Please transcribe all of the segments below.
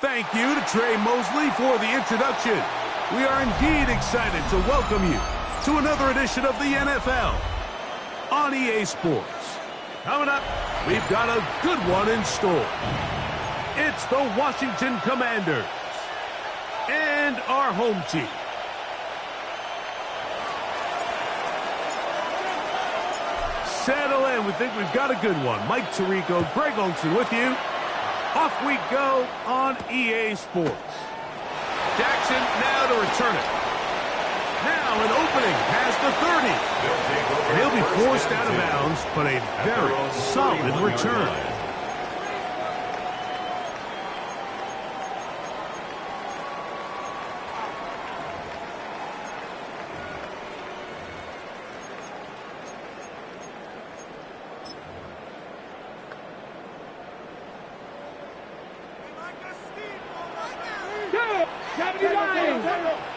Thank you to Trey Mosley for the introduction. We are indeed excited to welcome you to another edition of the NFL on EA Sports. Coming up, we've got a good one in store. It's the Washington Commanders and our home team. Settle in. We think we've got a good one. Mike Tirico, Greg Olsen with you. Off we go on EA Sports. Jackson now to return it. Now an opening past the 30. And he'll be forced out of bounds, but a very solid return.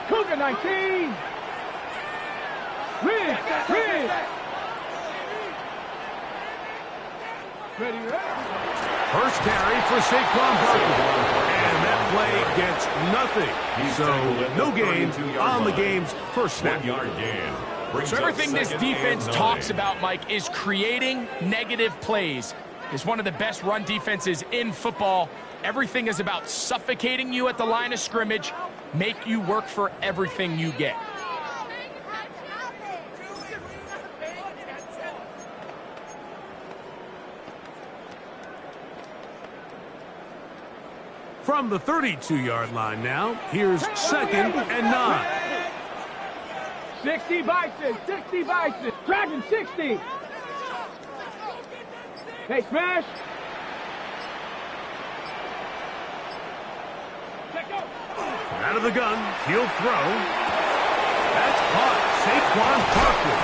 Cougar 19. Ready. First carry for Saquon Barkley. And that play gets nothing. So no gain on the game's first snap. So everything this defense talks about, Mike, is creating negative plays. It's one of the best run defenses in football. Everything is about suffocating you at the line of scrimmage, make you work for everything you get. From the 32-yard line now, here's 2nd and 9. 60 Bison. Dragon 60. Hey, smash. Out of the gun, he'll throw. That's caught. Saquon Barkley.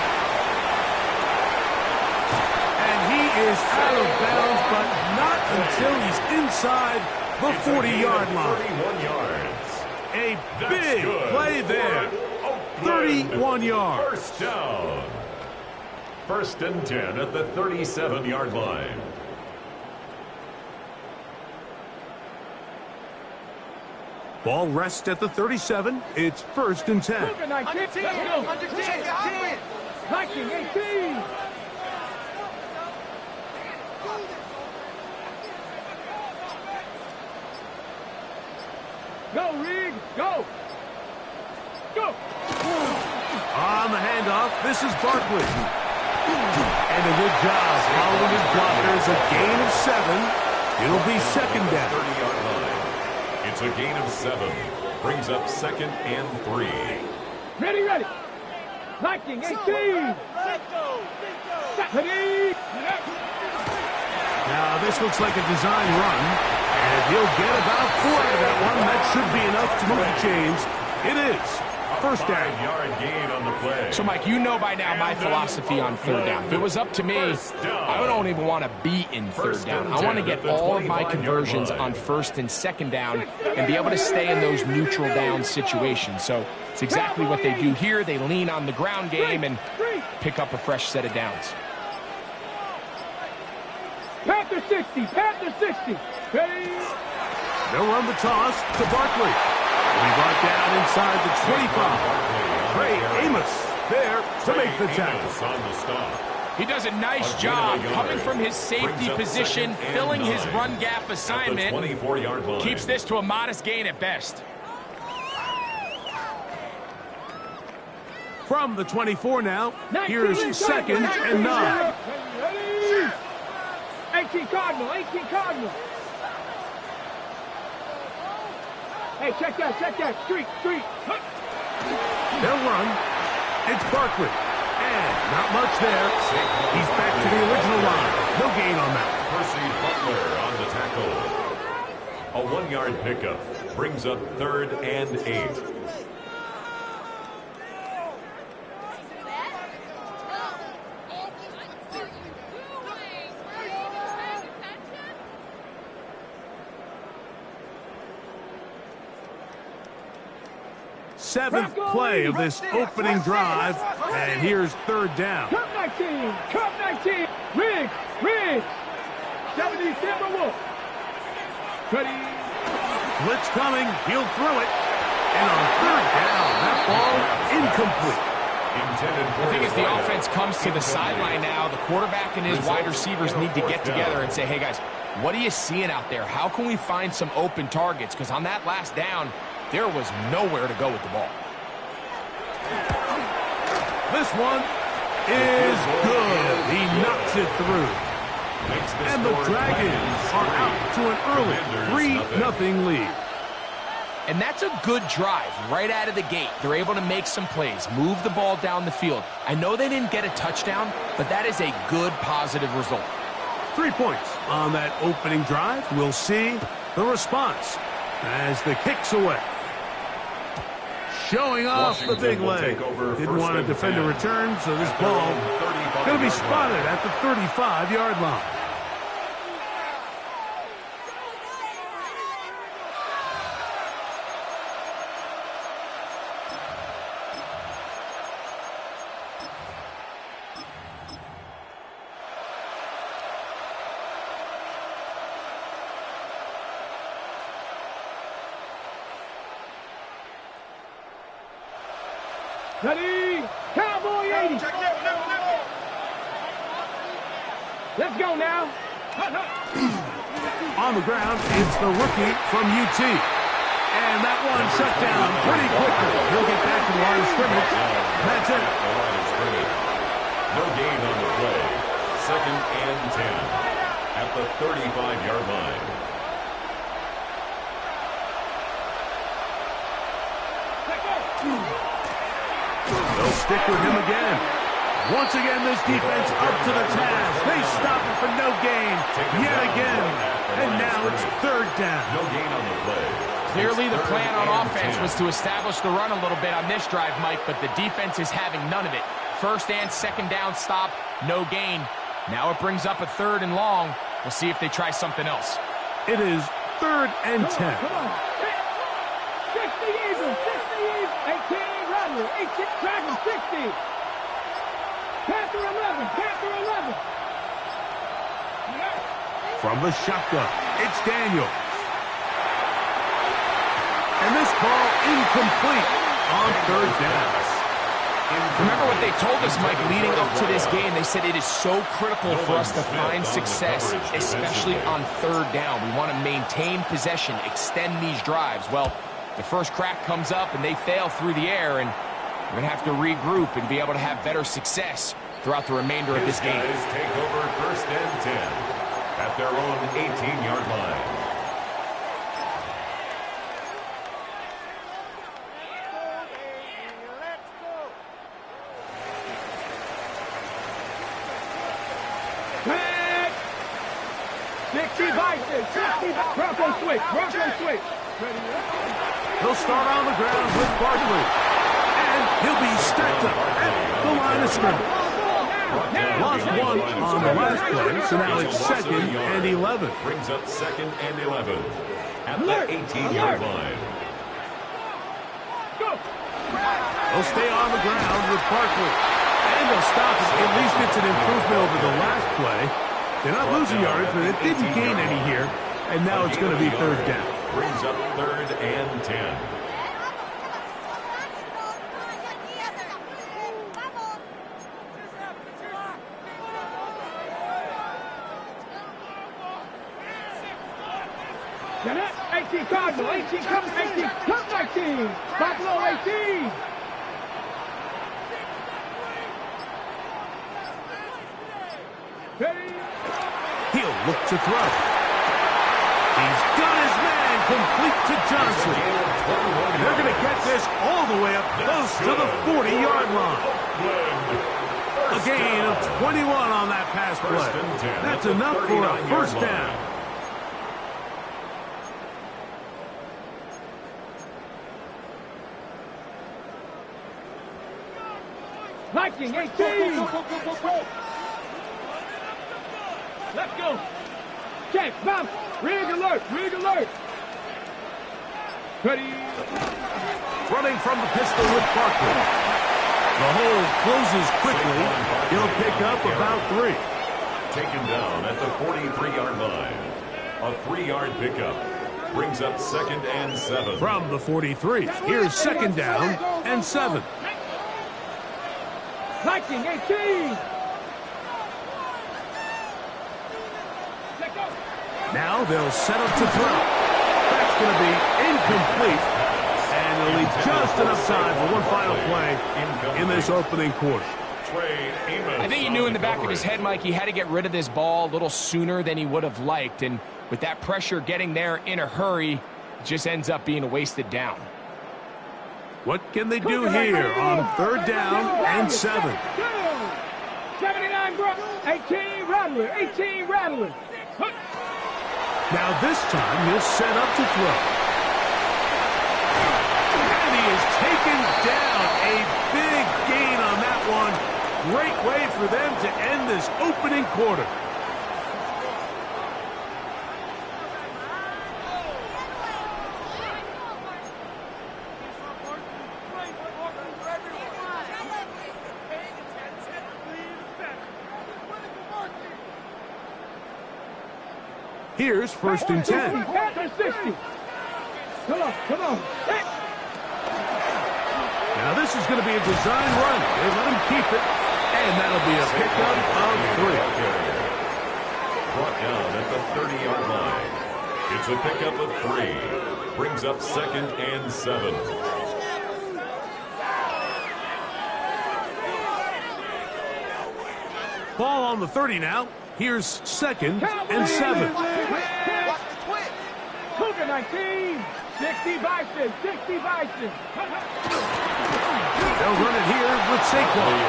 And he is out of bounds, but not until he's inside the 40-yard line. 31 yards. A big play there. 31 yards. First down. 1st and 10 at the 37-yard line. Ball rests at the 37. It's 1st and 10. Cougar 19. Let's go. 19, 18. Go, Reed. Go. On the handoff, this is Barkley. And a good job following his blockers. A gain of 7. It'll be 2nd down. 30-yard line. It's a gain of 7. Brings up 2nd and 3. Ready. 19, 18. Ready. Now, this looks like a design run. And he'll get about 4 out of that one. That should be enough to move the chains. It is. 1st down. 5-yard gain on the play. So, Mike, you know by now my philosophy on 3rd down. If it was up to me, I don't even want to be in 3rd down. I want to get all of my conversions on 1st and 2nd down and be able to stay in those neutral down situations. So it's exactly what they do here. They lean on the ground game and pick up a fresh set of downs. Panther 60. Ready. They'll run the toss to Barkley. He brought down inside the 25. Trey Amos there to make the tackle. On the stop. He does a nice job coming from his safety position, filling his run gap assignment. 24-yard line. Keeps this to a modest gain at best. From the 24 now, here's 2nd and 9. 18 Cardinal. Hey, check that. Street. They'll run. It's Barkley. And not much there. He's back to the original line. No gain on that. Percy Butler on the tackle. A 1-yard pickup. Brings up 3rd and 8. Seventh play of this opening drive, and here's 3rd down. Cup 19. Riggs. 70 Timberwolf. Ready. Blitz coming. He'll throw it. And on third down, that ball incomplete. I think as the offense comes to the sideline now, the quarterback and his wide receivers need to get together and say, hey, guys, what are you seeing out there? How can we find some open targets? Because on that last down, there was nowhere to go with the ball. This one is good. He knocks it through. And the Dragons are out to an early 3-0 lead. And that's a good drive right out of the gate. They're able to make some plays, move the ball down the field. I know they didn't get a touchdown, but that is a good, positive result. 3 points on that opening drive. We'll see the response as the kick's away. Showing off the big leg. Didn't want to defend a return, so this ball going to be spotted at the 35-yard line. Ready? Cowboy 80. Let's go now. On the ground, it's the rookie from UT. And that one shut down pretty quickly. He'll get back to the line of scrimmage. That's it. No gain on the play. 2nd and 10 at the 35-yard line. They'll stick with him again. Once again, this defense up to the task. They stop it for no gain yet again. And now it's 3rd down. No gain on the play. Clearly the plan on offense was to establish the run a little bit on this drive, Mike, but the defense is having none of it. 1st and 2nd down stop, no gain. Now it brings up a 3rd and long. We'll see if they try something else. It is 3rd and 10. Come on. 60 even. 18 Rattler. 18 Dragon 60. Panther 11. Panther 11. From the shotgun, it's Daniels. And this ball incomplete on 3rd down. Remember what they told us, Mike, leading up to this game. They said it is so critical for us to find success, especially on 3rd down. We want to maintain possession, extend these drives. Well, the first crack comes up and they fail through the air, and we're going to have to regroup and be able to have better success throughout the remainder of this game. Take over 1st and 10 at their own 18-yard line. Bronco switch. He'll start on the ground with Barkley. And he'll be stacked up at the line of scrimmage. Lost one on the last play, so now it's 2nd and 11. Brings up 2nd and 11 at the 18-yard line. They'll stay on the ground with Barkley. And they'll stop it. At least it's an improvement over the last play. They're not losing yards, but it didn't gain any here. And now it's going to be 3rd down. Brings up 3rd and 10. Jeanette, 18 Cardinal, 18 comes 18, come 19, Buffalo 18. He'll look to throw. He's got his man complete to Johnson. They're going to get this all the way up close to the 40-yard line. A gain of 21 on that pass play. That's enough for a 1st down. Viking 18. Let's go. Check, bounce. Rig alert. Ready. Running from the pistol with Barkley. The hole closes quickly. He'll pick up about 3. Taken down at the 43-yard line. A 3-yard pickup. Brings up 2nd and 7. From the 43, here's 2nd down and 7. Viking 18. Now they'll set up to throw. That's going to be incomplete. And it'll leave just enough time for one final play in this opening quarter. I think he knew in the back of his head, Mike, he had to get rid of this ball a little sooner than he would have liked. And with that pressure getting there in a hurry, it just ends up being a wasted down. What can they do here on 3rd down and 7? 79 18 Rattler. 18 Rattler. Now this time he'll set up to throw. And he is taken down. A big gain on that one. Great way for them to end this opening quarter. Here's 1st and 10. 60. Come on, come on. Now this is going to be a design run. They let him keep it, and that'll be a pickup of 3. Brought down at the 30-yard line. It's a pickup of 3. Brings up 2nd and 7. Ball on the 30 now. Here's 2nd and 7. Cougar 19. 60 Bison. 60 Bison. They'll run it here with Saquon.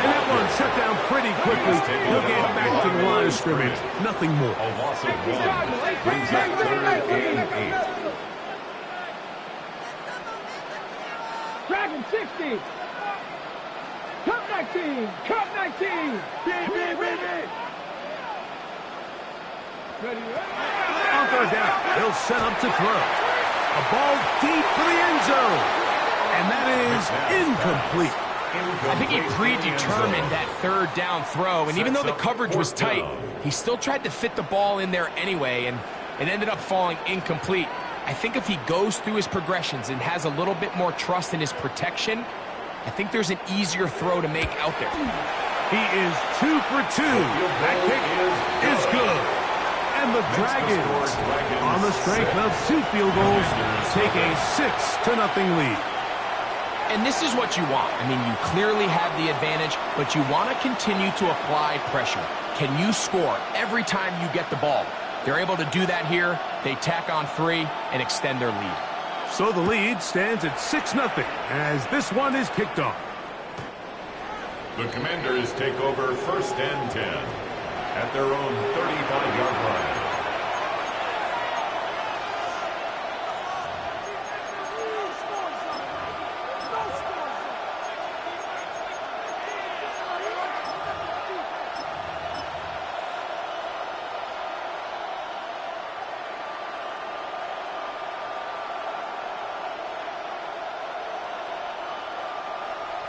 And that one shut down pretty quickly. He'll get back to the line of scrimmage. Nothing more. A loss of 1. Brings up 3rd and 8. Dragon 60. Cup 19. Cup 19. On 3rd down, he'll set up to throw. A ball deep for the end zone. And that is incomplete. I think he predetermined that 3rd down throw, and even though the coverage was tight, he still tried to fit the ball in there anyway, and it ended up falling incomplete. I think if he goes through his progressions and has a little bit more trust in his protection, I think there's an easier throw to make out there. He is 2 for 2. That kick is good. And the Dragons, on the strength of 2 field goals, take a 6-0 lead. And this is what you want. I mean, you clearly have the advantage, but you want to continue to apply pressure. Can you score every time you get the ball? They're able to do that here. They tack on 3 and extend their lead. So the lead stands at 6-0 as this one is kicked off. The Commanders take over 1st and 10 at their own 35-yard line.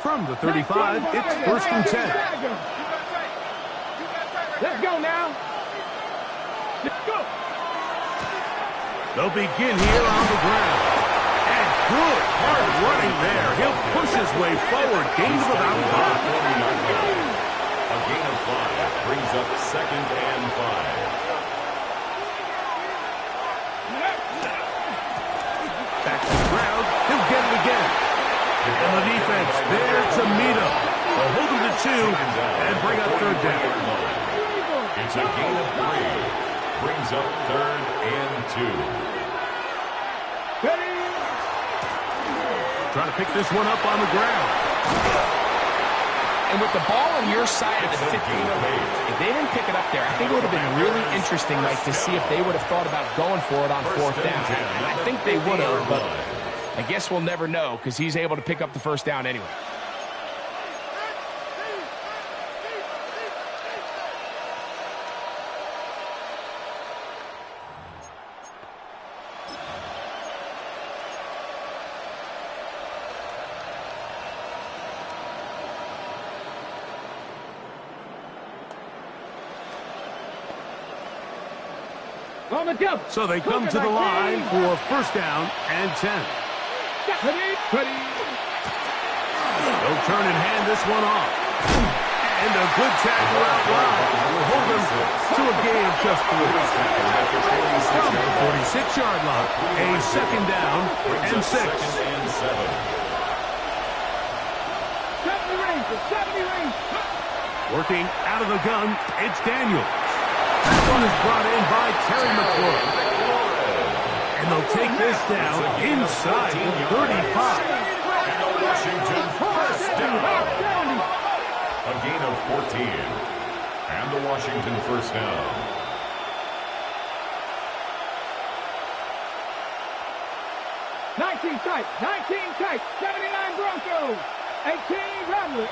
From the 35, it's 1st and 10. Let's go now. Let's go. They'll begin here on the ground. And good hard running there. He'll push his way forward. Gain of about 5. A gain of 5 brings up 2nd and 5. Back to the ground. He'll get it again. And the defense there to meet him. They'll hold him to 2 and bring up 3rd down. It's a gain of 3. Brings up 3rd and 2. Trying to pick this one up on the ground. And with the ball on your side of the 50, if they didn't pick it up there, I think it would have been really interesting, Mike, to see if they would have thought about going for it on 4th down. I think they would have, but I guess we'll never know because he's able to pick up the 1st down anyway. On the jump. So they come to the line for first down and 10. Ready. They'll turn and hand this one off. And a good tackle out wide will hold them to a gain of just 3. From the 46-yard line, a second down and 6. 70 range. Working out of the gun, it's Daniel. That one is brought in by Terry McClure. And they'll take this down inside the 35. Washington first down. A gain of 14. And the Washington first down. Nineteen tight. 79 Broncos. 18 Rattlers.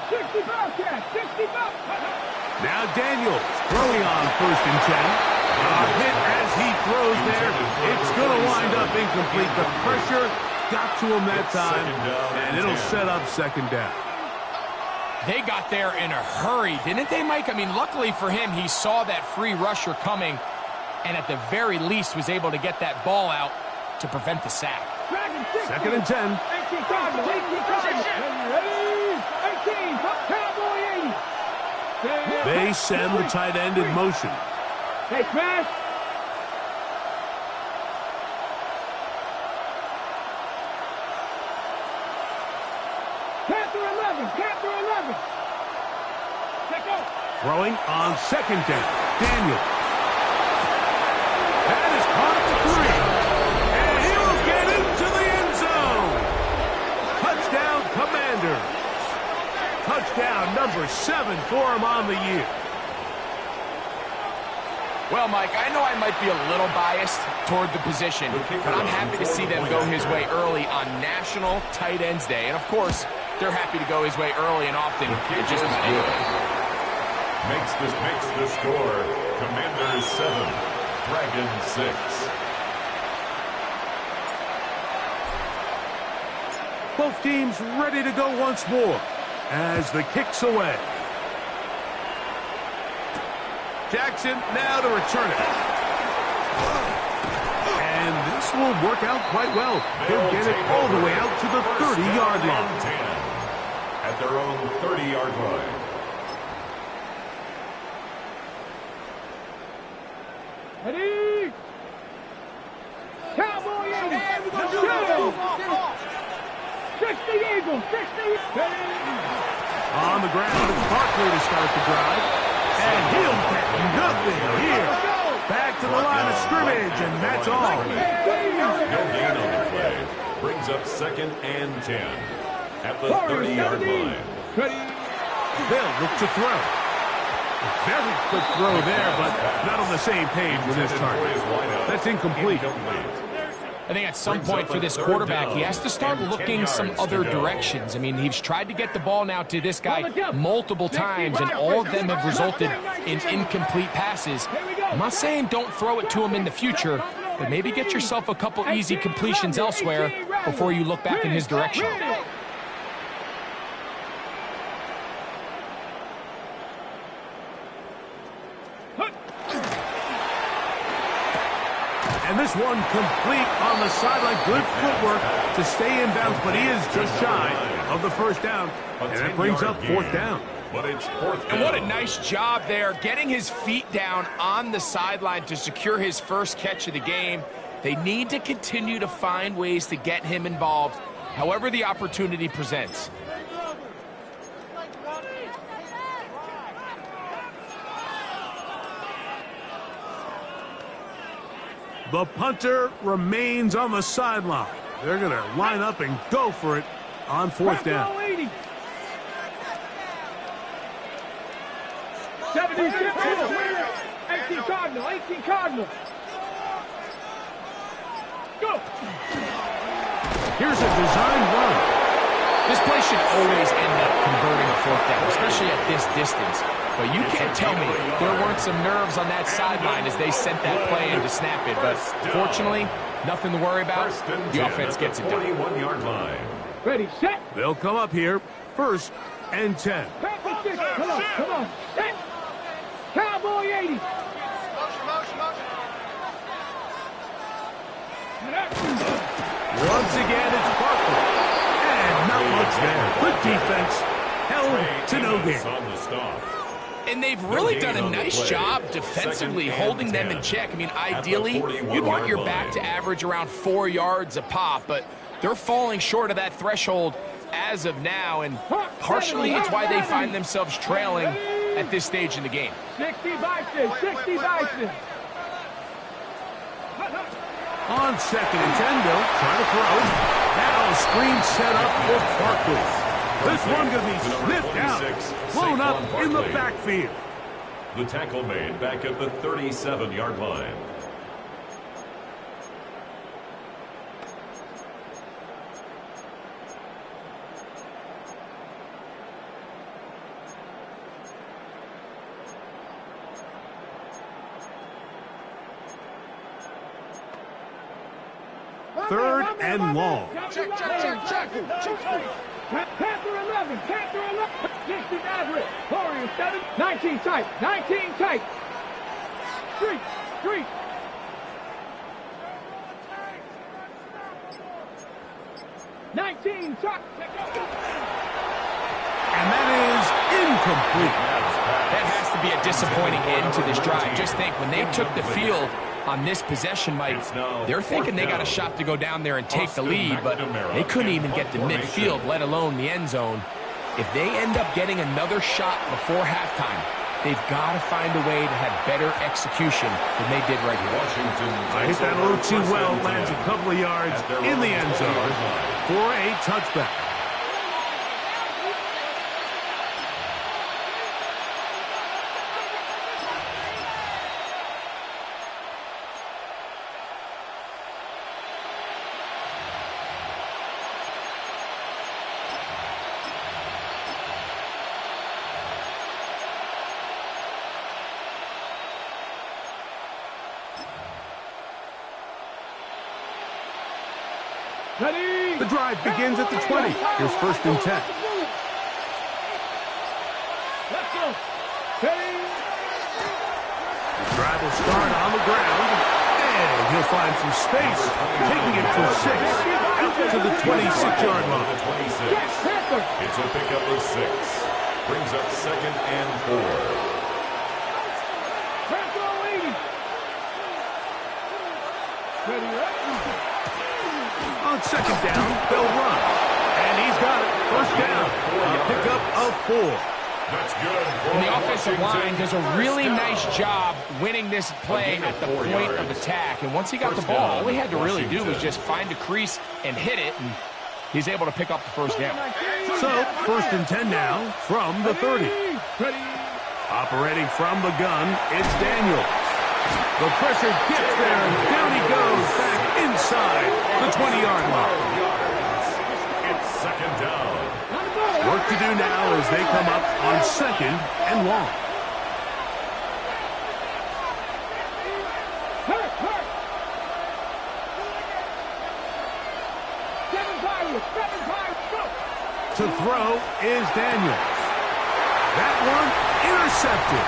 60 Bobcats. 60 Bobcats. Now Daniels throwing on first and 10. A hit as he throws there. It's going to wind up incomplete. The pressure got to him that time, and it'll set up second down. They got there in a hurry, didn't they, Mike? I mean, luckily for him, he saw that free rusher coming, and at the very least was able to get that ball out to prevent the sack. Second and 10. 18 Cardinals. 18 Cowboy 80. They send the tight end in motion. Hey, smash. Panther 11. Check out. Throwing on second down. Daniel. That is caught for 3. And he'll get into the end zone. Touchdown, Commanders. Touchdown number 7 for him on the year. Well, Mike, I know I might be a little biased toward the position, but I'm happy to see them go his way early on National Tight Ends Day. And, of course, they're happy to go his way early and often in just about anything. Makes the score. Commanders 7, Dragons 6. Both teams ready to go once more as the kick's away. Jackson now to return it. And this will work out quite well. He'll get it all the way out to the 30-yard line. 10 at their own 30-yard line. Ready? Cowboy 80. 60 Eagles. 60. On the ground, it's Barkley to start the drive. And he'll get nothing here. Back to the line of scrimmage, and that's all. No gain on the play. Brings up second and 10 at the 30-yard line. They'll look to throw. Very quick throw there, but not on the same page with his target. That's incomplete. I think at some point for this quarterback, he has to start looking some other directions. I mean, he's tried to get the ball now to this guy multiple times, and all of them have resulted in incomplete passes. I'm not saying don't throw it to him in the future, but maybe get yourself a couple easy completions elsewhere before you look back in his direction. And this one complete on the sideline. Good footwork to stay in bounds, but he is just shy of the first down. And that brings up fourth down. But it's fourth down. And what a nice job there, getting his feet down on the sideline to secure his first catch of the game. They need to continue to find ways to get him involved, however the opportunity presents. The punter remains on the sideline. They're going to line up and go for it on fourth down. 18 Cardinal. Go. Here's a designed run. This play should always end up converting a fourth down, especially at this distance. But you can't tell me there weren't some nerves on that sideline as they sent that play in to snap it. But fortunately, nothing to worry about. The offense gets it done. 41-yard line. Ready, set. They'll come up here, first and 10. Come on. Set. Cowboy 80. Once again, it's Barkley. And not much there. Good defense. Held to no gain. On the stop. And they've really done a nice job defensively holding them in check. I mean, ideally, you'd want your back to average around 4 yards a pop, but they're falling short of that threshold as of now, and partially it's why they find themselves trailing at this stage in the game. 60 Bison, 60 Bison. On 2nd and 10, Bill, trying to throw. Now a screen set up for Barkley. This one going to be sniffed out, blown up in the backfield. The tackle made back at the 37-yard line. Third and long. Check. Panther 11, Panther 11. 60 Maverick. Warrior 7, 19 tight, 19 tight. Street. 19 tight. And that is incomplete. That has to be a disappointing end to this drive. Just think, when they took the field on this possession, Mike, they're thinking they got a shot to go down there and take the lead, but they couldn't even get to midfield, let alone the end zone. If they end up getting another shot before halftime, they've got to find a way to have better execution than they did right here. I hit that a little too well, lands a couple of yards in the end zone for a touchback. Ready. The drive begins at the 20. Here's 1st and 10. Let's go. Ready. The drive will start on the ground, and he'll find some space, taking it to 6, out to the 26-yard line. It's a pickup of 6. Brings up 2nd and 4. Panther 80. Ready. On 2nd down, they'll run. And he's got it. 1st down. A pickup of 4. That's good. And the offensive line does a really nice job winning this play at the point of attack. And once he got the ball, all he had to really do was just find a crease and hit it, and he's able to pick up the 1st down. So, 1st and 10 now from the 30. Operating from the gun, it's Daniels. The pressure gets there, and down he goes back inside the 20-yard line. It's 2nd down. Work to do now as they come up on 2nd and long. To throw is Daniels. That one intercepted.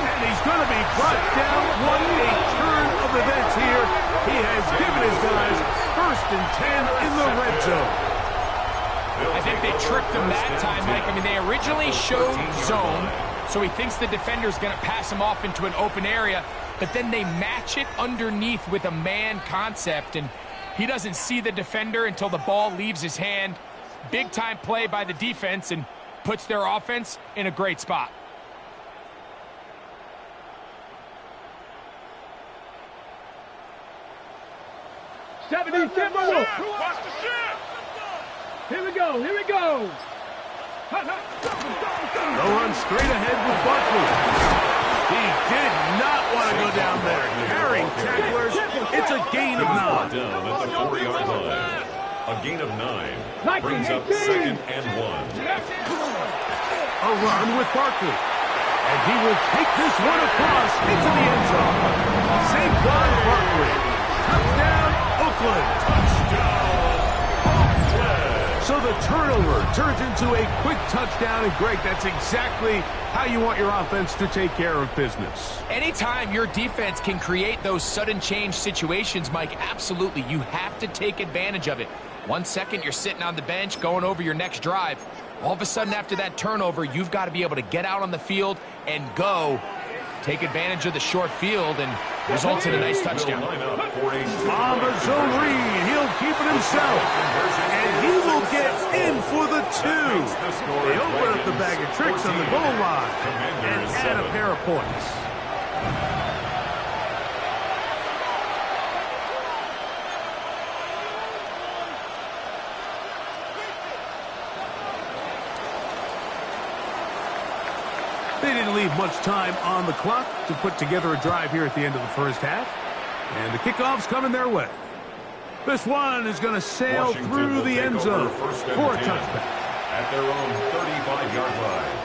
And he's going to be brought down. What a turn of events here. He has given his guys 1st and 10 in the red zone. I think they tricked him that time, Mike. I mean, they originally showed zone, so he thinks the defender's going to pass him off into an open area, but then they match it underneath with a man concept, and he doesn't see the defender until the ball leaves his hand. Big-time play by the defense and puts their offense in a great spot. Here we go. They'll run straight ahead with Barkley. He did not want to go down there. Carrying tacklers, it's a gain of 9. Down at the 4-yard line. A gain of 9 brings up 2nd and 1. A run with Barkley. And he will take this one across into the end zone. Saquon Barkley. Touchdown, Oakland. Touchdown, Oakland. So So the turnover turns into a quick touchdown, and Greg, that's exactly how you want your offense to take care of business. Anytime your defense can create those sudden change situations, Mike, absolutely, you have to take advantage of it. 1 second, you're sitting on the bench going over your next drive. All of a sudden, after that turnover, you've got to be able to get out on the field and go. Take advantage of the short field and results in a nice touchdown. On the zone read, he'll keep it himself. And he will get in for the 2. They open up the bag of tricks on the goal line and add a pair of points. They didn't leave much time on the clock to put together a drive here at the end of the first half. And the kickoff's coming their way. This one is going to sail through the end zone for a touchback. At their own 35-yard line.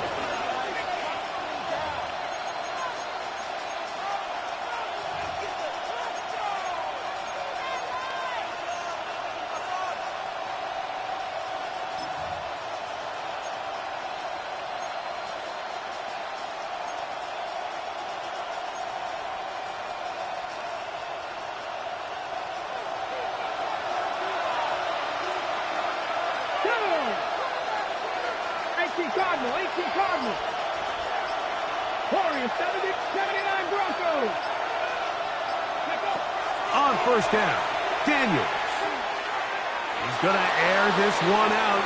Cardinal, 18 Cardinal. Warriors, 79 Broncos. On first down, Daniels. He's going to air this one out.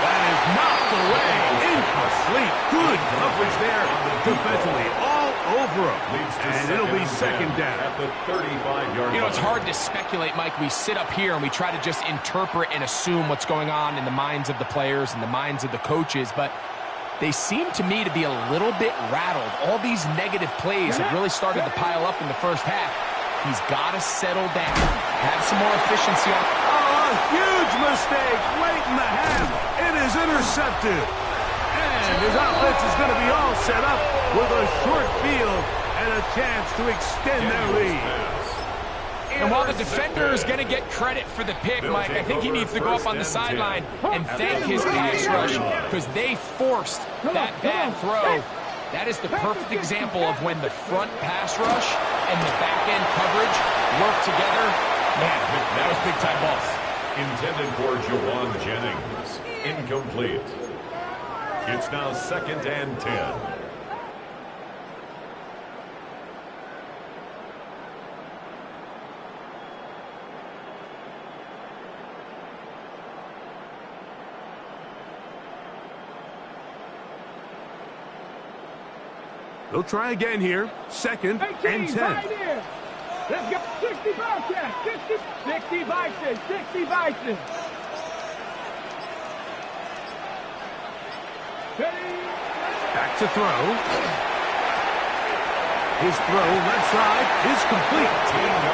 That is knocked away. Incomplete. Good coverage there defensively. All over him. And it'll be second down. At the 35-yard line. You know, it's hard to speculate, Mike. We sit up here and we try to just interpret and assume what's going on in the minds of the players and the minds of the coaches, but they seem to me to be a little bit rattled. All these negative plays have really started to pile up in the first half. He's got to settle down, have some more efficiency on. Oh, a huge mistake late in the half. It is intercepted. And his offense is going to be all set up with a short field and a chance to extend their lead. And while the defender is going to get credit for the pick, Mike, I think he needs to go up on the sideline and thank his pass rush because they forced that bad throw. That is the perfect example of when the front pass rush and the back-end coverage work together. Man, that was big-time ball. Intended for Jawan Jennings. Incomplete. It's now 2nd and 10. They'll try again here. 2nd and 10. Right here. Let's go. 60 Bobcats. 60 Bison. 60 Bison. Back to throw. His throw left side is complete.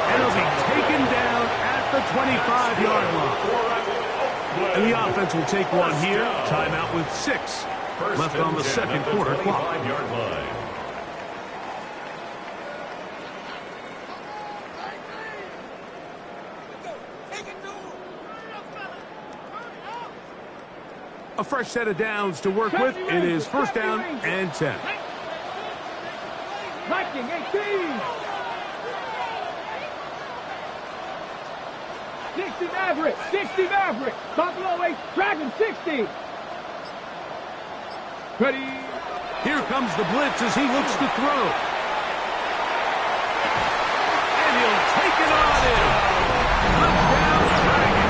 And it'll be taken down at the 25-yard line. And the offense will take one here. Timeout with 6 left on the second quarter clock. A fresh set of downs to work with. It is 1st down and 10. Viking 18. 60 Maverick. 60 Maverick. Buffalo 8. Dragon 60. Ready. Here comes the blitz as he looks to throw. And he'll take it on in. Touchdown, Dragon.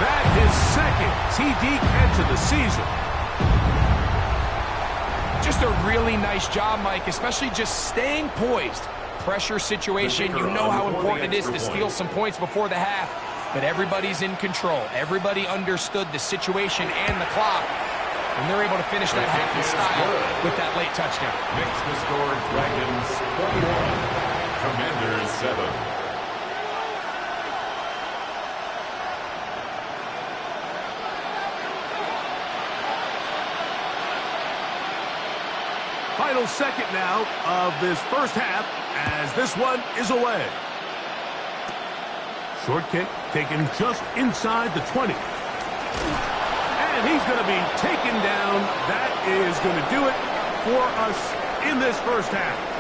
That is 2nd TD catch of the season. Just a really nice job, Mike, especially just staying poised. Pressure situation, you know how important it is to steal some points before the half, but everybody's in control. Everybody understood the situation and the clock, and they're able to finish that half in style with that late touchdown. Makes the score Dragons 41, Commanders 7. Final second now of this first half as this one is away. Short kick taken just inside the 20. And he's going to be taken down. That is going to do it for us in this first half.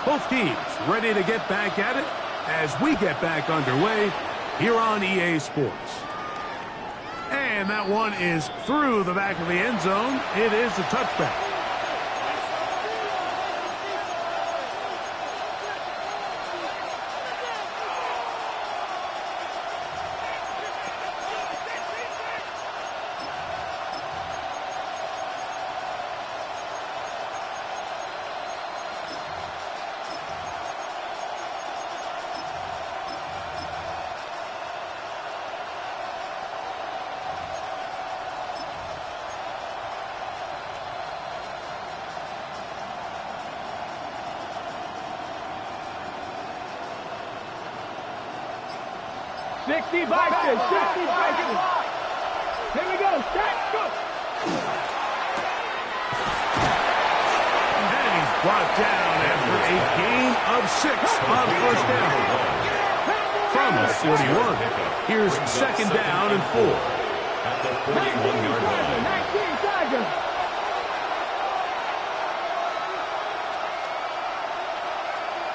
Both teams ready to get back at it as we get back underway here on EA Sports. And that one is through the back of the end zone. It is a touchback. Sixty Vikings. Here we go. Set, go. And he's brought down after a gain of 6 on first down. From the 41. Here's second down and 4. At the 41-yard line. 19 Tigers.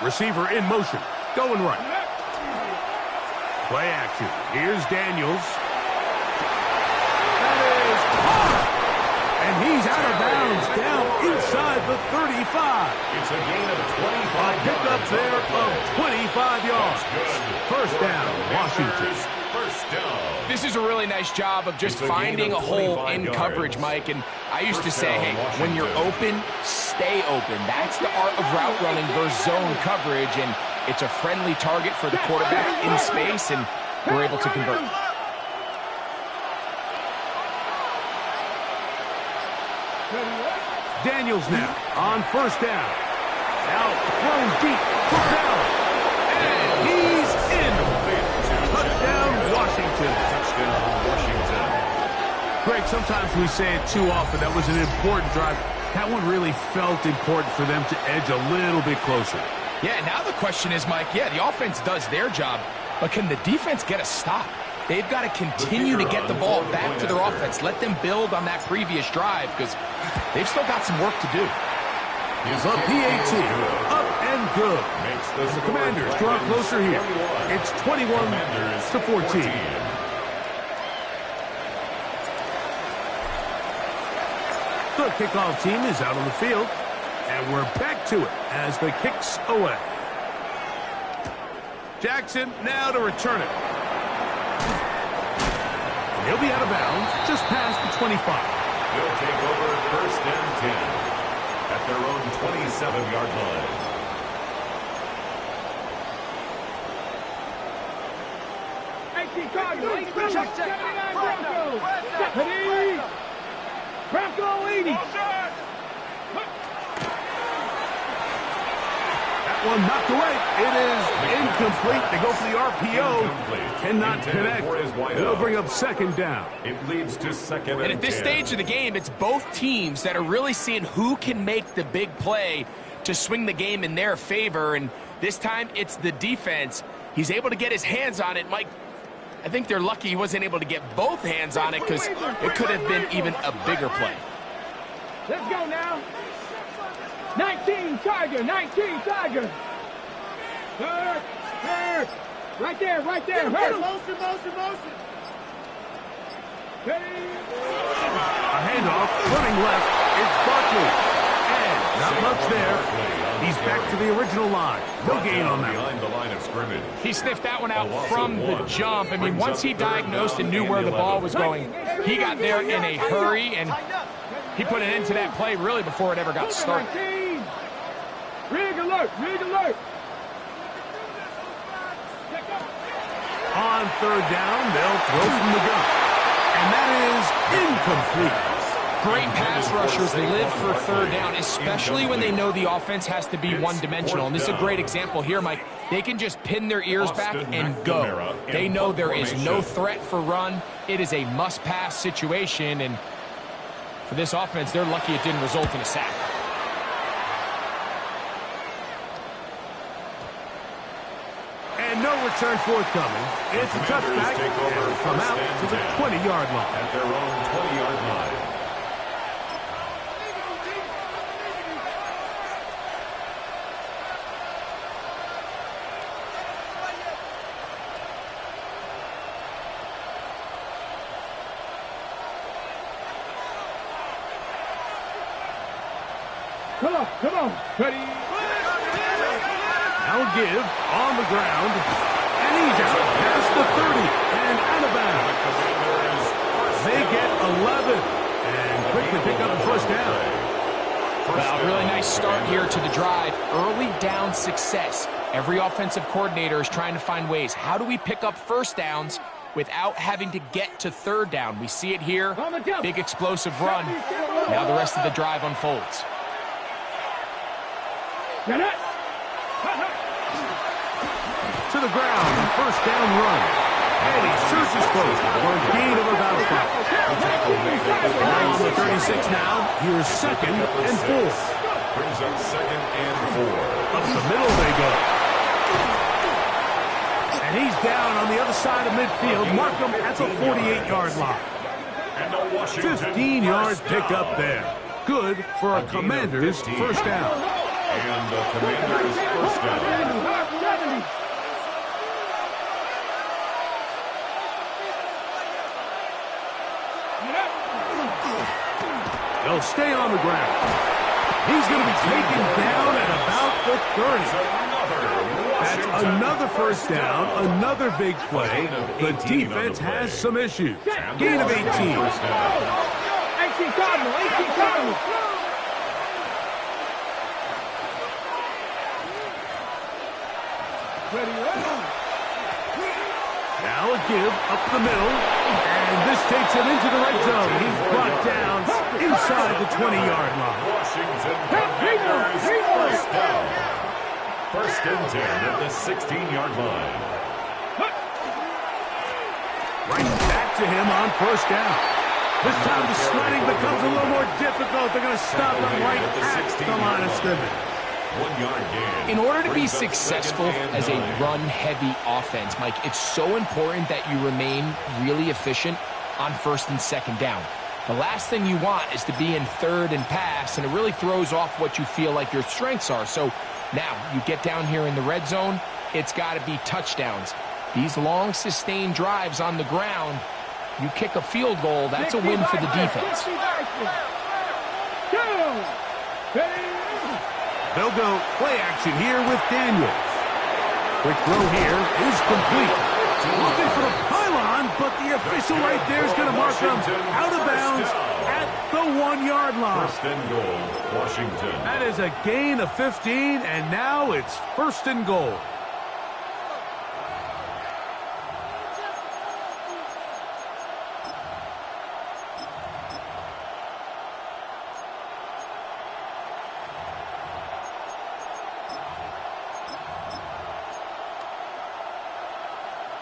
Receiver in motion. Going right. Play action. Here's Daniels. That is caught. And he's out of bounds down inside the 35. It's a gain of 25 Pick up there of 25 yards. First down, Washington. First down. This is a really nice job of just finding a hole in coverage, Mike. And I used to say, hey, when you're open, stay open. That's the art of route running versus zone coverage. And it's a friendly target for the quarterback in space, and we're able to convert. Daniels now on first down. Now thrown deep. Down. And he's in. Touchdown, Washington. Touchdown, Washington. Greg, sometimes we say it too often. That was an important drive. That one really felt important for them to edge a little bit closer. Yeah, now the question is, Mike, yeah, the offense does their job, but can the defense get a stop? They've got to continue to get the ball back to their offense. Let them build on that previous drive because they've still got some work to do. Is up PAT, up and good. The Commanders draw closer here. It's 21-14. The kickoff team is out on the field, and we're back to it as the kick's away. Jackson now to return it. And he'll be out of bounds just past the 25. They'll take over first and 10 at their own 27-yard line. Bronco 80. That one knocked away. It is incomplete. They go for the RPO. Cannot connect. It'll bring up second down. It leads to second and at this 10. stage of the game, it's both teams that are really seeing who can make the big play to swing the game in their favor. And this time, it's the defense. He's able to get his hands on it. Mike, I think they're lucky he wasn't able to get both hands on it because it could have been even a bigger play. Let's go now. 19 Tiger, 19 Tiger. Hurt, hurt. Right there, right there. Hurt. Motion. A handoff, running left. It's Barkley. And not much there. He's back to the original line. No gain on that one. Behind the line of scrimmage. He sniffed that one out from the jump. I mean, once he diagnosed and knew where the ball was going, he got there in a hurry, and he put an end to that play really before it ever got started. Rig alert, rig alert. On third down, they'll throw from the gun. And that is incomplete. Great pass rushers live for third down, especially when they know the offense has to be one-dimensional. And this is a great example here, Mike. They can just pin their ears back and go. They know there is no threat for run. It is a must-pass situation, and for this offense, they're lucky it didn't result in a sack. And no return forthcoming. It's a touchback, and will come out to the 20-yard line. At their own 20-yard line. Come on. Ready? Now give on the ground, and he's out past the 30 and out of bounds. They get 11 and quickly pick up the first down. Well, really nice start here to the drive. Early down success. Every offensive coordinator is trying to find ways. How do we pick up first downs without having to get to third down? We see it here. Big explosive run. Now the rest of the drive unfolds. To the ground, first down run. And he searches folks for a gain of about 5. On the 36 now, here's 2nd and 4. Brings up 2nd and 4. Up the middle they go. And he's down on the other side of midfield. Mark him at the 48-yard line. 15 yards pick up there. Good for a Commander's first down. And the Commander's first down. They'll stay on the ground. He's going to be taken down at about the 30. That's another first down, another big play. The defense has some issues. Gain of 18. 18 Cardinal. Now a give up the middle, and this takes him into the red zone. He's brought down inside the 20-yard line. Washington Commanders first down. 1st and 10 at the 16-yard line. Right back to him on first down. This time the sledding becomes a little more difficult. They're going to stop him right at the line of scrimmage. 1-yard gain. In order to be successful as a run-heavy offense, Mike, it's so important that you remain really efficient on 1st and 2nd down. The last thing you want is to be in 3rd and pass, and it really throws off what you feel like your strengths are. So now you get down here in the red zone, it's got to be touchdowns. These long, sustained drives on the ground, you kick a field goal, that's a win for the defense. They'll go play action here with Daniels. Quick throw here is complete. Looking for the pylon, but the official right there is going to mark him out of bounds at the 1-yard line. 1st and goal, Washington. That is a gain of 15, and now it's 1st and goal.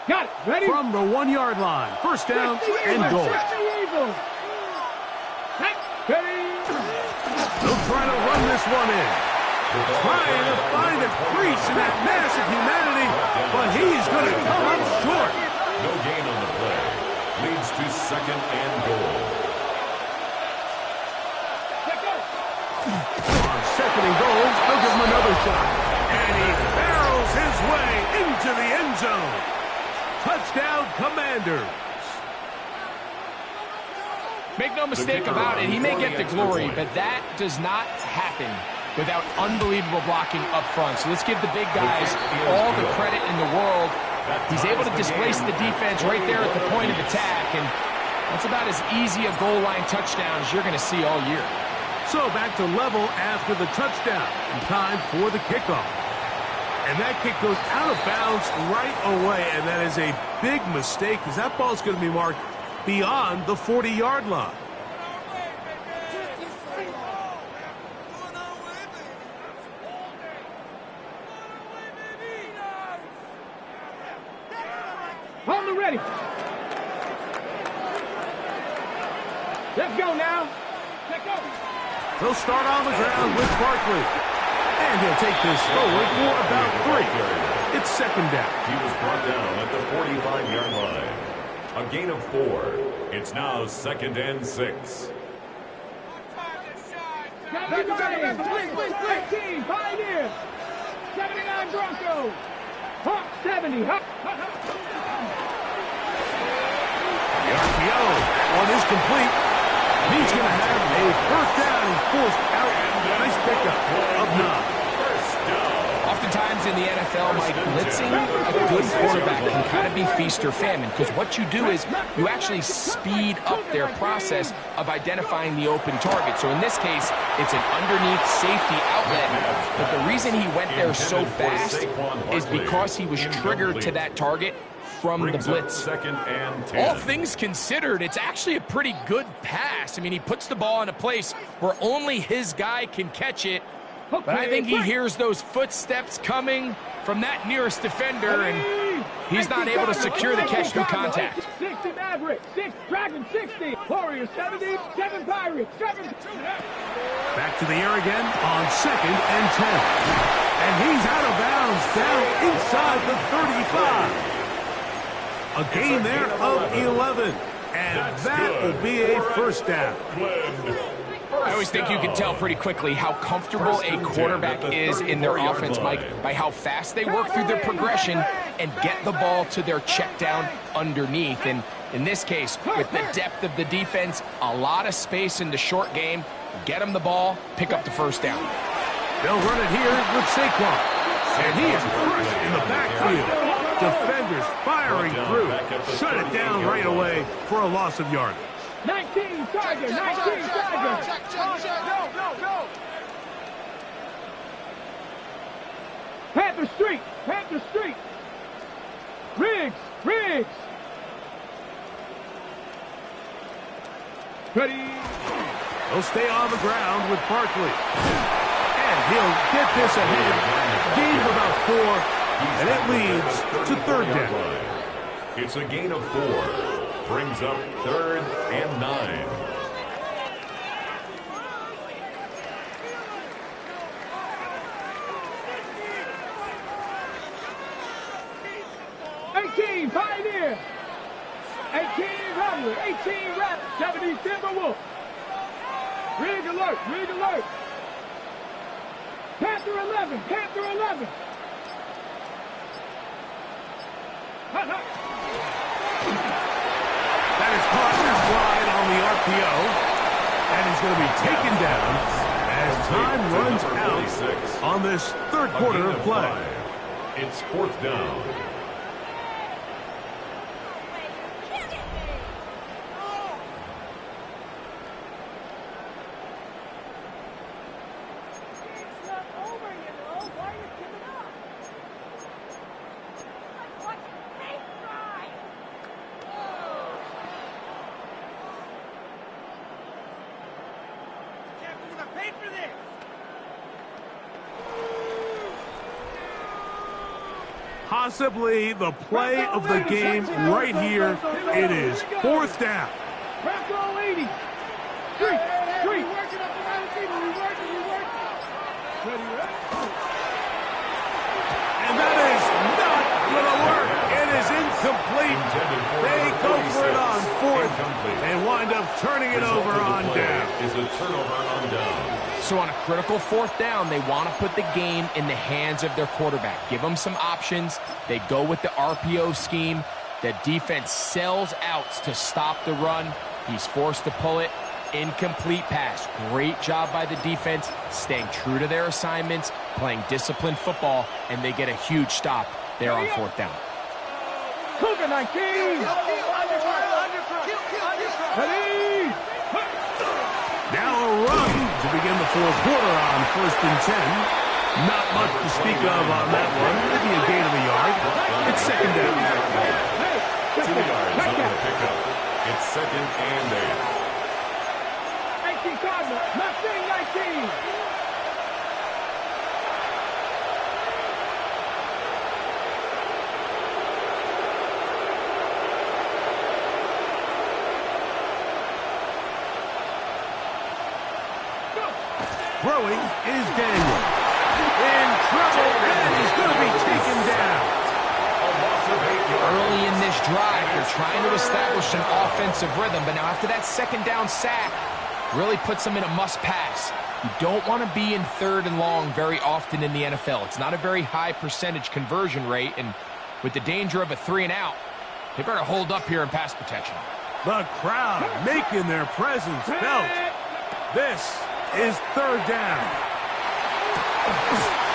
Got it. Ready? From the 1-yard line. First down and goal. They'll try to run this one in. Trying to find a crease in that mass of humanity, but he's going to come up short. No gain on the play. Leads to 2nd and goal. On 2nd and goal, they'll give him another shot. And he barrels his way into the end zone. Touchdown, Commanders. Make no mistake about it, he may get the glory, but that does not happen without unbelievable blocking up front. So let's give the big guys all the credit in the world. He's able to displace the defense right there at the point of attack, and that's about as easy a goal line touchdown as you're going to see all year. So back to level after the touchdown, and time for the kickoff. And that kick goes out of bounds right away, and that is a big mistake because that ball's going to be marked beyond the 40-yard line. On the ready. Let's go now. Let's go. He'll start on the ground with Barkley. And he'll take this forward for about 3. It's second down. He was brought down at the 45-yard line. A gain of 4. It's now 2nd and 6. Team, Pioneer. 79 Broncos. Hawk 70. Hawk. The RPO. One is complete. He's going to have a first down. He's forced out. Nice pickup of 9. Oftentimes in the NFL, Mike, blitzing a good quarterback can kind of be feast or famine, because what you do is you actually speed up their process of identifying the open target. So in this case, it's an underneath safety outlet. But the reason he went there so fast is because he was triggered to that target from the blitz. All things considered, it's actually a pretty good pass. I mean, he puts the ball in a place where only his guy can catch it. But I think he hears those footsteps coming from that nearest defender, and he's not able to secure the catch through contact. 60 Mavericks, 6 Dragons 60, Warriors 70, 7 Pirates, 7. Back to the air again on 2nd and 10. And he's out of bounds down inside the 35. A gain there of 11. And that will be a first down. I always think you can tell pretty quickly how comfortable a quarterback is in their offense, Mike, by how fast they work through their progression and get the ball to their check down underneath. And in this case, with the depth of the defense, a lot of space in the short game, get them the ball, pick up the first down. They'll run it here with Saquon. And he is crushed in the backfield. Defenders firing through. Shut it down right away for a loss of yardage. 19 Tiger, 19 Tiger. No. Panther Street. Riggs. Ready. He'll stay on the ground with Barkley. And he'll get this ahead. Gain of about 4. And it leads to 3rd down. It's a gain of 4. Brings up 3rd and 9. Pioneer. 18 Rattler. 18 Rattler. 70 Timberwolf. Rig alert. Panther 11. That is caught wide on the RPO. And he's going to be taken down as time runs out on this 3rd quarter of play. It's 4th down. Possibly the play of the game right here. It is 4th down. Bronco 80. Street. And that is not going to work. It is incomplete. They go for it on 4th and wind up turning it over on down. Is a turnover on down. So on a critical 4th down, they want to put the game in the hands of their quarterback. Give them some options. They go with the RPO scheme. The defense sells outs to stop the run. He's forced to pull it. Incomplete pass. Great job by the defense, staying true to their assignments, playing disciplined football, and they get a huge stop there on 4th down. Cougar 19. Ready. Now a run to begin the 4th quarter on 1st and 10. Not much to speak of on that one. Maybe a gain of a yard. It's 2nd down. 2 yards on the pickup. It's 2nd and 8. 19 Cardinals. Mustang 19. Throwing is Daniel. In trouble, and he's going to be taken down. Early in this drive, they're trying to establish an offensive rhythm, but now after that second down sack, really puts them in a must-pass. You don't want to be in third and long very often in the NFL. It's not a very high percentage conversion rate, and with the danger of a 3-and-out, they better hold up here in pass protection. The crowd making their presence felt. This is third down.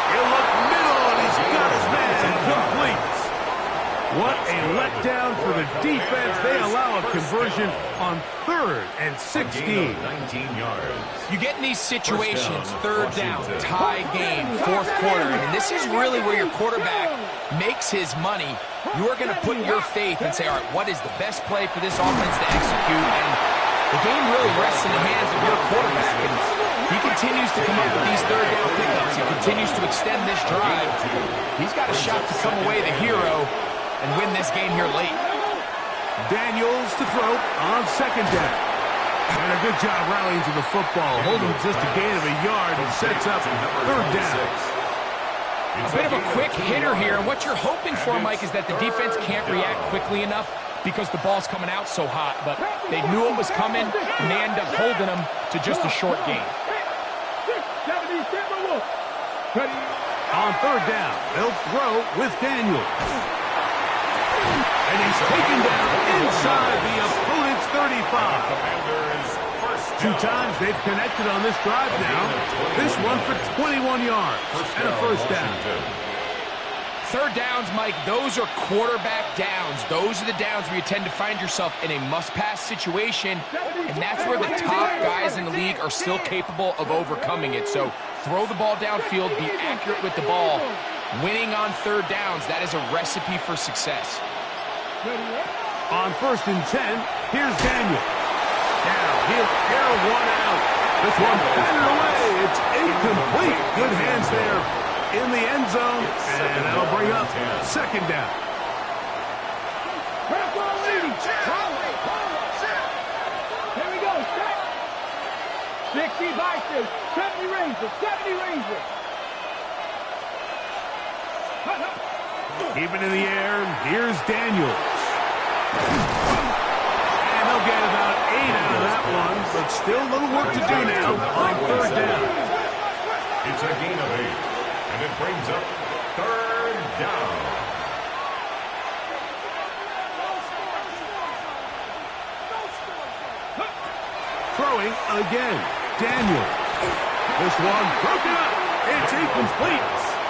He'll look middle, and he's got his man complete. What a letdown for the defense. They allow a conversion on 3rd and 16. 19 yards. You get in these situations, third down, tie game, fourth quarter, and this is really where your quarterback makes his money. You are going to put your faith and say, all right, what is the best play for this offense to execute? And the game really rests in the hands of your quarterback, and he continues to come up with these third down pickups. He continues to extend this drive. He's got a shot to come away the hero and win this game here late. Daniels to throw on second down. And a good job rallying to the football, holding just a gain of a yard and sets up third down. A bit of a quick hitter here, and what you're hoping for, Mike, is that the defense can't react quickly enough because the ball's coming out so hot, but they knew it was coming, and they end up holding them to just a short gain. On third down, they'll throw with Daniels. And he's taken down inside the opponent's 35. 2 times they've connected on this drive now. This one for 21 yards and a first down. Third downs, Mike, those are quarterback downs. Those are the downs where you tend to find yourself in a must-pass situation, and that's where the top guys in the league are still capable of overcoming it. So throw the ball downfield, be accurate with the ball. Winning on third downs, that is a recipe for success. On 1st and 10, here's Daniel. Now he'll air one out. This one batted away. It's incomplete. Good hands there in the end zone, and that'll bring up second down. Here we go. 60 Vikings, 70 Rangers, 70 Rangers. Keep it in the air. Here's Daniels. And they'll get about 8 out of that one, but still a little work to do now on third down. It's a gain of 8, and it brings up third down. Throwing again. Daniels. This one broken up. It's incomplete.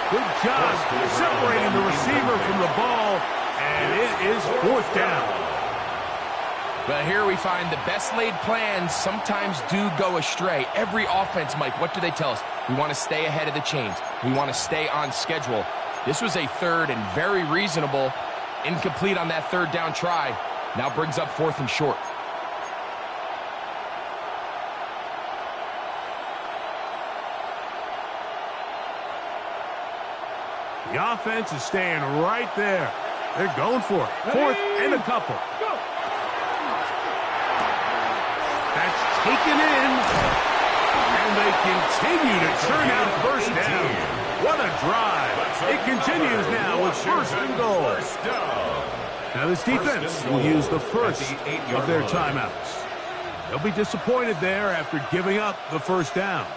Good job separating the receiver from the ball, and it is fourth down. Well, here we find the best laid plans sometimes do go astray. Every offense, Mike, what do they tell us? We want to stay ahead of the chains. We want to stay on schedule. This was a third and very reasonable. Incomplete on that third down try. Now brings up 4th and short. The offense is staying right there. They're going for it. 4th and a couple. That's taken in. And they continue to turn out first down. What a drive. It continues now with 1st and goal. Now this defense will use the first of their timeouts. They'll be disappointed there after giving up the first down.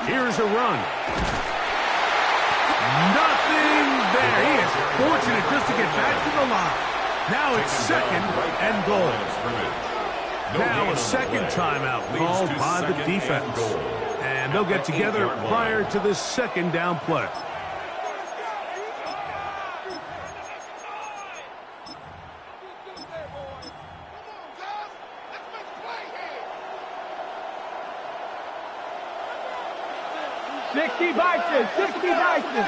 Here's a run. Nothing there. He is fortunate just to get back to the line. Now it's 2nd and goal. Now a second timeout called by the defense. And they'll get together prior to this second down play. 60 Bison, 60 Bison.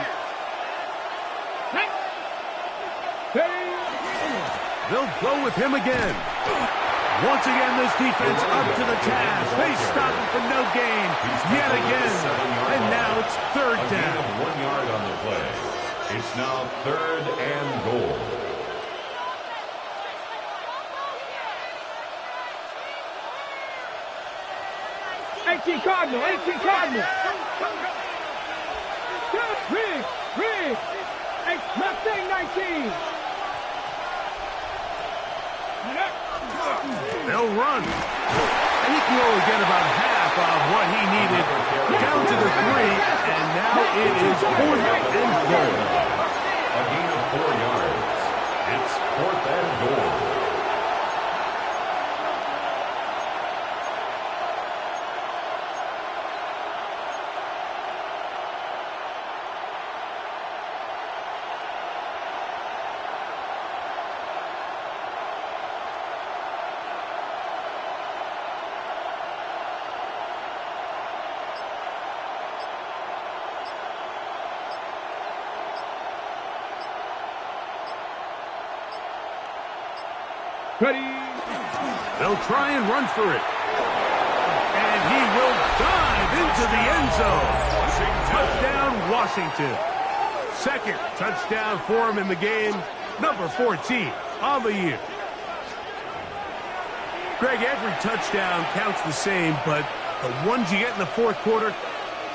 They'll go with him again. Once again, this defense up to the task. They stop him for no gain yet again. And now it's third down. A gain of 1 yard on the play. It's now 3rd and goal. Cardinal, 18 Cardinal. Rig. Mustang 19. They'll run. And he can only get about half of what he needed. Down to the 3, and now it is 4th and goal. A gain of 4 yards. It's 4th and goal. Ready. They'll try and run for it. And he will dive into the end zone. Touchdown, Washington. Second touchdown for him in the game. Number 14 on the year. Greg, every touchdown counts the same, but the ones you get in the fourth quarter,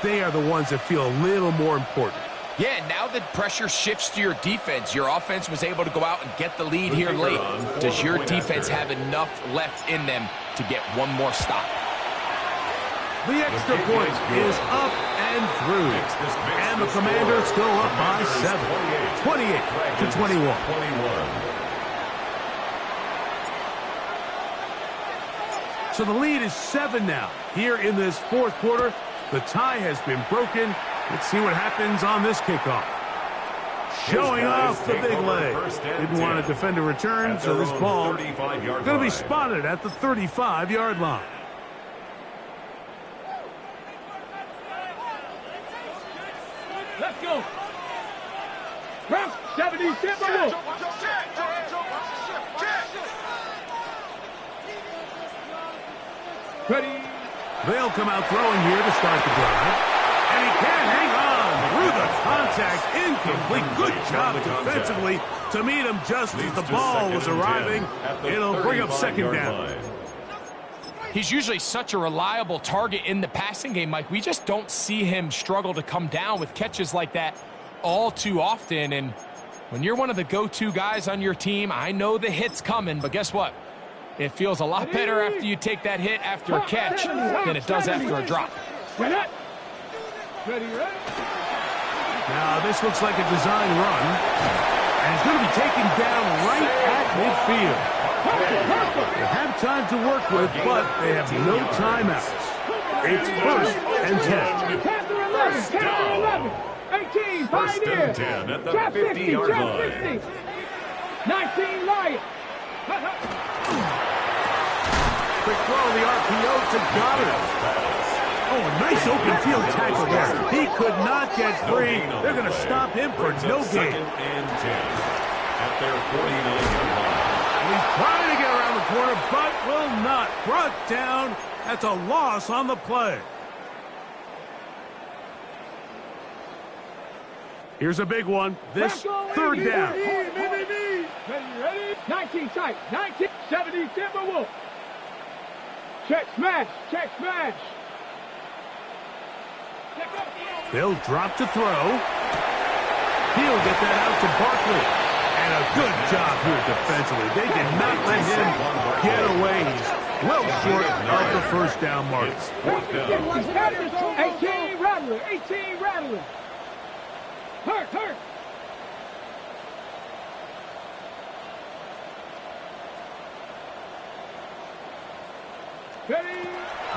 they are the ones that feel a little more important. Yeah, now that pressure shifts to your defense, your offense was able to go out and get the lead here late. Does your defense have enough left in them to get one more stop? The extra point is up and through. And the Commanders go up by 7. 28-21. So the lead is 7 now. Here in this fourth quarter, the tie has been broken. Let's see what happens on this kickoff. Showing off the big leg. Didn't want to defend a return, so this ball going to be spotted at the 35-yard line. Let's go. Round 70, Timberwolves. Ready. They'll come out throwing here to start the drive. And he can't hang on through the contact. Incomplete. Good job defensively to meet him just as the ball was arriving. It'll bring up second down. He's usually such a reliable target in the passing game, Mike. We just don't see him struggle to come down with catches like that all too often. And when you're one of the go-to guys on your team, I know the hit's coming, but guess what? It feels a lot better after you take that hit after a catch than it does after a drop. Ready. Now, this looks like a design run. And it's going to be taken down right at midfield. They have time to work with, but they have no timeouts. It's 1st and 10. Panther 11. 18, First Pioneer. and 10 at the Trap 50-yard line. 50. 19, Lion. Quick throw, the RPO to Goddard. Oh, a nice open field tackle there. He could not get free. They're going to stop him for no gain. 2nd and 10 at their 49-yard line. He's trying to get around the corner, but will not. Brought down. That's a loss on the play. Here's a big one. This third down. Ready. 19 tight. 19, 70 Timberwolves. Check smash. They'll drop to throw. He'll get that out to Barkley. And a good job here defensively. They did not let him get away. He's well short of the first down mark. 18 Rattler. Hurt. Ready.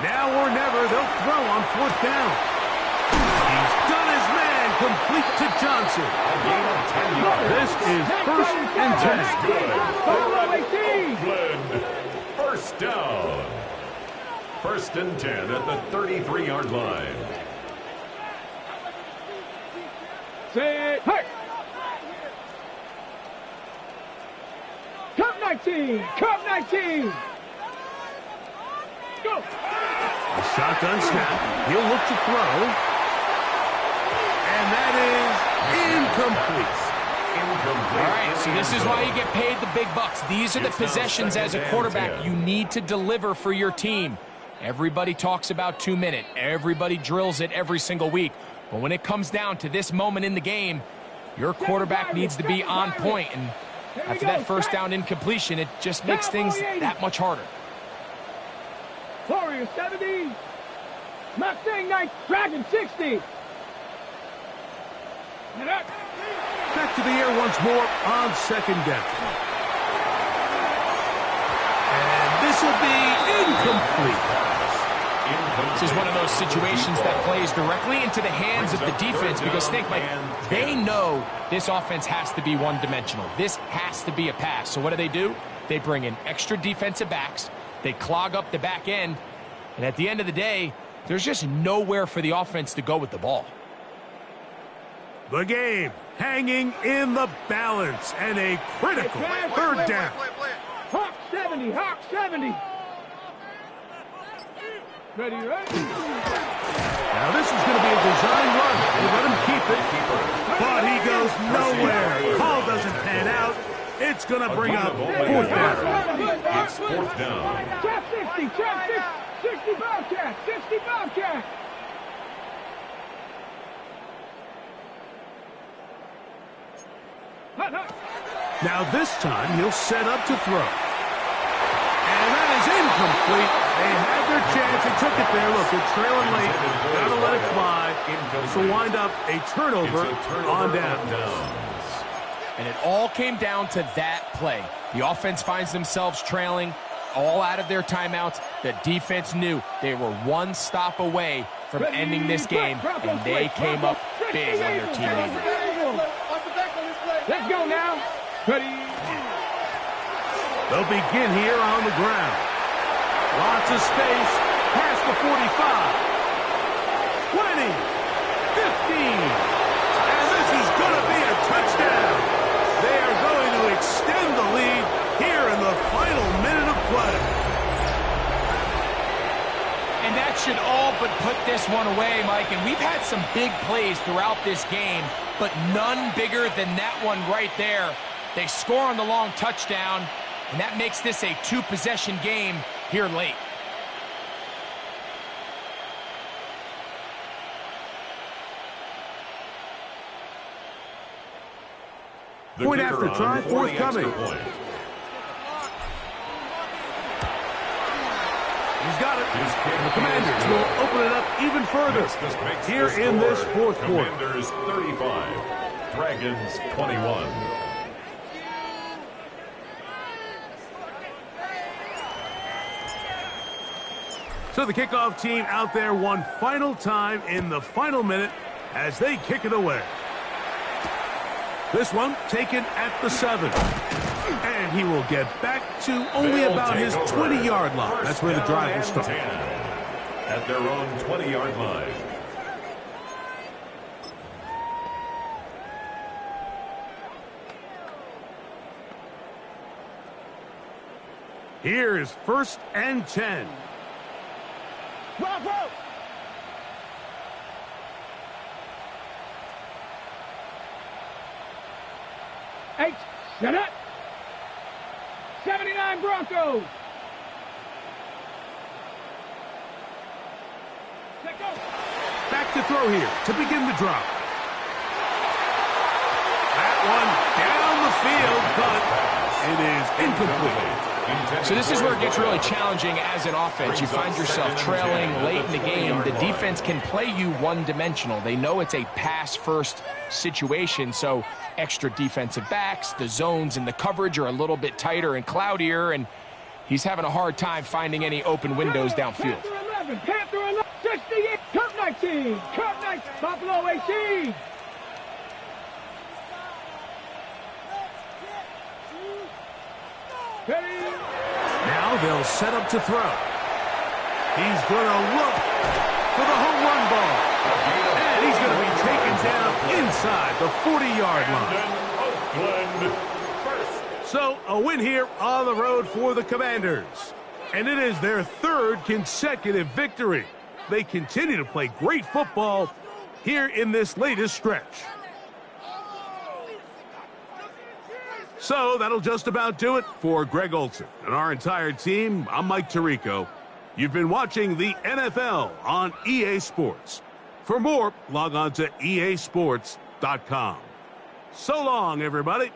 Now or never, they'll throw on 4th down. He's done his man, complete to Johnson. This is 1st and 10. First down. 1st and 10 at the 33-yard line. Set. Hurt. Cup 19. Cup 19. Go. A shotgun snap. He'll look to throw. And that is incomplete. All right, so this is why you get paid the big bucks. These are the possessions as a quarterback you need to deliver for your team. Everybody talks about 2-minute. Everybody drills it every single week. But when it comes down to this moment in the game, your quarterback needs to be on point. And after that first down incompletion, it just makes things that much harder. Warrior 70. Mustang 9. Dragon 60. And up. Back to the air once more on second down. And this will be incomplete. This is one of those situations that plays directly into the hands of the defense because think, Mike, they know this offense has to be one-dimensional. This has to be a pass. So what do? They bring in extra defensive backs. They clog up the back end. And at the end of the day, there's just nowhere for the offense to go with the ball. The game hanging in the balance and a critical third down. Hawk 70. Hawk 70. Ready, right? Now this is going to be a design run. They let him keep it, but he goes nowhere. Call doesn't pan out. It's going to bring up fourth down. It's fourth down. Trap 60. Trap 60. 60 Bobcat. 60 Bobcat. Now this time he'll set up to throw. And that is incomplete. They had their chance. They took it there. Look, they're trailing late. Got to let it fly. So wind up a turnover on down. And it all came down to that play. The offense finds themselves trailing, all out of their timeouts. The defense knew they were one stop away from ending this game, and they came up big when their team needed it. Let's go now. Ready. They'll begin here on the ground. Lots of space. Past the 45. 20. 15. And this is going to be a touchdown. They are going to extend the lead here in the final minute of play. And that should all but put this one away, Mike. And we've had some big plays throughout this game, but none bigger than that one right there. They score on the long touchdown, and that makes this a two-possession game here late. Point after try, forthcoming. He's got it. And the Commanders will open it up even further here in this fourth quarter. Commanders 35, Dragons 21. So the kickoff team out there one final time in the final minute as they kick it away. This one taken at the 7. And he will get back to only about his 20-yard line. That's where the drive will start. At their own 20-yard line. Here is 1st and 10. Bravo! Eight, set up. 79 Broncos. Let go. Back to throw here to begin the drop. That one down the field, but it is incomplete. So this is where it gets really challenging as an offense. You find yourself trailing late in the game. The defense can play you one-dimensional. They know it's a pass-first situation, so extra defensive backs, the zones and the coverage are a little bit tighter and cloudier, and he's having a hard time finding any open windows downfield. Panther 11, 68, Cup 19, Cup 19, Buffalo 18. Now they'll set up to throw. He's going to look for the home run ball. And he's going to be taken down inside inside the 40-yard line. Oakland first. So, a win here on the road for the Commanders. And it is their third consecutive victory. They continue to play great football here in this latest stretch. So, that'll just about do it for Greg Olsen and our entire team. I'm Mike Tirico. You've been watching the NFL on EA Sports. For more, log on to easports.com. So long, everybody.